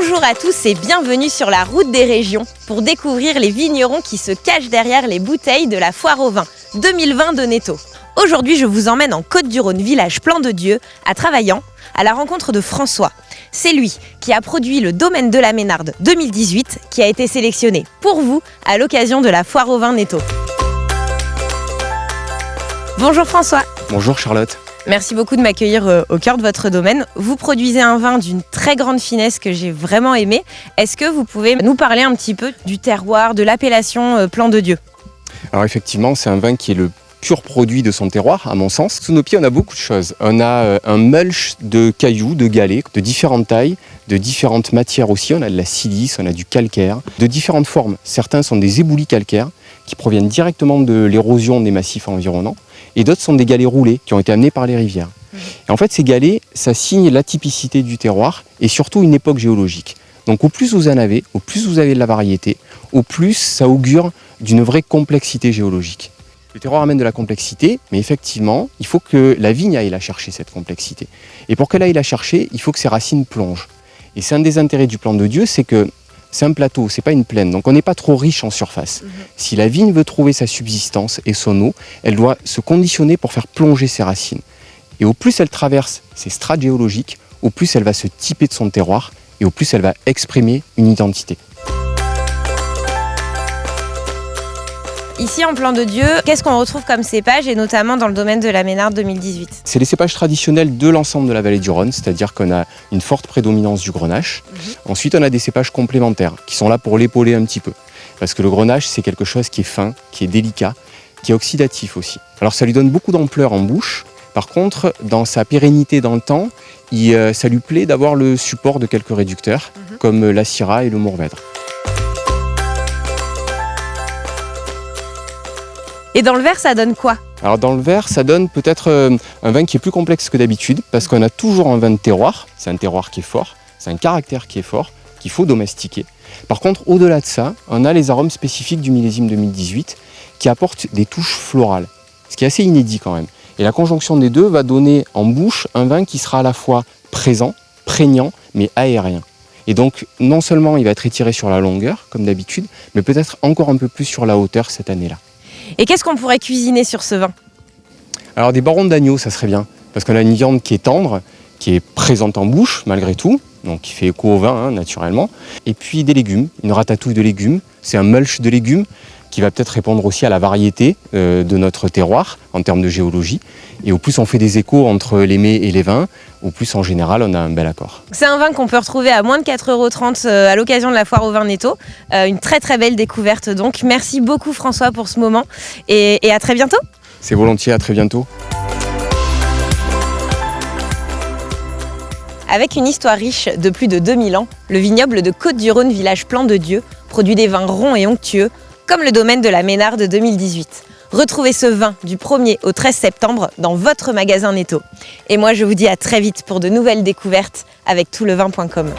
Bonjour à tous et bienvenue sur la route des régions pour découvrir les vignerons qui se cachent derrière les bouteilles de la Foire au Vin 2020 de Netto. Aujourd'hui, je vous emmène en Côtes-du-Rhône, village Plan de Dieu, à Travaillant, à la rencontre de François. C'est lui qui a produit le domaine de la Ménarde 2018 qui a été sélectionné pour vous à l'occasion de la Foire au Vin Netto. Bonjour François. Bonjour Charlotte. Merci beaucoup de m'accueillir au cœur de votre domaine. Vous produisez un vin d'une très grande finesse que j'ai vraiment aimé. Est-ce que vous pouvez nous parler un petit peu du terroir, de l'appellation Plan de Dieu ? Alors effectivement, c'est un vin qui est le pur produit de son terroir, à mon sens. Sous nos pieds, on a beaucoup de choses. On a un mulch de cailloux, de galets, de différentes tailles, de différentes matières aussi. On a de la silice, on a du calcaire, de différentes formes. Certains sont des éboulis calcaires qui proviennent directement de l'érosion des massifs environnants. Et d'autres sont des galets roulés qui ont été amenés par les rivières. Et en fait, ces galets, ça signe l'atypicité du terroir et surtout une époque géologique. Donc au plus vous en avez, au plus vous avez de la variété, au plus ça augure d'une vraie complexité géologique. Le terroir amène de la complexité, mais effectivement, il faut que la vigne aille la chercher, cette complexité. Et pour qu'elle aille la chercher, il faut que ses racines plongent. Et c'est un des intérêts du Plan de Dieu, c'est que c'est un plateau, c'est pas une plaine, donc on n'est pas trop riche en surface. Si la vigne veut trouver sa subsistance et son eau, elle doit se conditionner pour faire plonger ses racines. Et au plus elle traverse ces strates géologiques, au plus elle va se typer de son terroir et au plus elle va exprimer une identité. Ici en Plan de Dieu, qu'est-ce qu'on retrouve comme cépage et notamment dans le domaine de la Ménarde 2018 ? C'est les cépages traditionnels de l'ensemble de la vallée du Rhône, c'est-à-dire qu'on a une forte prédominance du grenache. Ensuite, on a des cépages complémentaires qui sont là pour l'épauler un petit peu. Parce que le grenache, c'est quelque chose qui est fin, qui est délicat, qui est oxydatif aussi. Alors ça lui donne beaucoup d'ampleur en bouche. Par contre, dans sa pérennité dans le temps, ça lui plaît d'avoir le support de quelques réducteurs, comme la syrah et le mourvèdre. Et dans le verre, ça donne quoi ? Alors dans le verre, ça donne peut-être un vin qui est plus complexe que d'habitude, parce qu'on a toujours un vin de terroir. C'est un terroir qui est fort, c'est un caractère qui est fort, qu'il faut domestiquer. Par contre, au-delà de ça, on a les arômes spécifiques du millésime 2018 qui apportent des touches florales, ce qui est assez inédit quand même. Et la conjonction des deux va donner en bouche un vin qui sera à la fois présent, prégnant, mais aérien. Et donc, non seulement il va être étiré sur la longueur, comme d'habitude, mais peut-être encore un peu plus sur la hauteur cette année-là. Et qu'est-ce qu'on pourrait cuisiner sur ce vin ? Alors des barons d'agneau, ça serait bien, parce qu'on a une viande qui est tendre, qui est présente en bouche malgré tout, donc qui fait écho au vin naturellement. Et puis des légumes, une ratatouille de légumes, c'est un mulch de légumes qui va peut-être répondre aussi à la variété de notre terroir en termes de géologie. Et au plus on fait des échos entre les mets et les vins, au plus en général on a un bel accord. C'est un vin qu'on peut retrouver à moins de 4,30 € à l'occasion de la Foire au Vin Netto. Une très très belle découverte donc. Merci beaucoup François pour ce moment et à très bientôt. C'est volontiers, à très bientôt. Avec une histoire riche de plus de 2000 ans, le vignoble de Côtes-du-Rhône, village Plan de Dieu, produit des vins ronds et onctueux, comme le domaine de la Ménarde 2018. Retrouvez ce vin du 1er au 13 septembre dans votre magasin Netto. Et moi, je vous dis à très vite pour de nouvelles découvertes avec toutleVin.com.